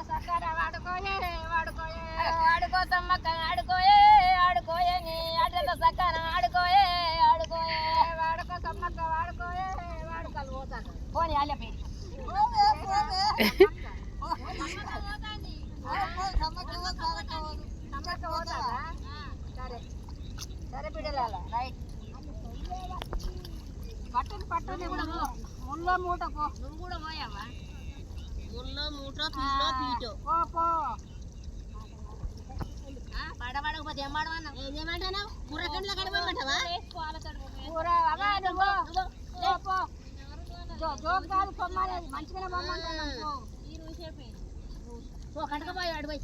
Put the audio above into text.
సక్కర వాడుకోయే వాడుకోయే వాడుకో సమ్మక్క ఆడుకోయే ఆడుకోయే నీ అడ్డతో సక్కర ఆడుకోయే ఆడుకోయే వాడుకో సమ్మక్క వాడుకోయే వాడుకలు పోతాను పోనీ అల్లె సరే సరే బిడ్డలాల రైట్ పట్టుని పట్టుని కూడా ముళ్ళ మూట పో నువ్వు కూడా పోయావా ముళ్ళ మూట పిల్లో పీటో పో పో పడబడకపోతే ఏం పడవన్నావు ఏమంటున్నావు కూర కండ్ల కడపమంటావా కూర అవా నువ్వు పో జోక్ కాదు పొమ్మనేది మంచిగానే పొమ్మంటున్నావు పో కంటకపోయాడు పోయి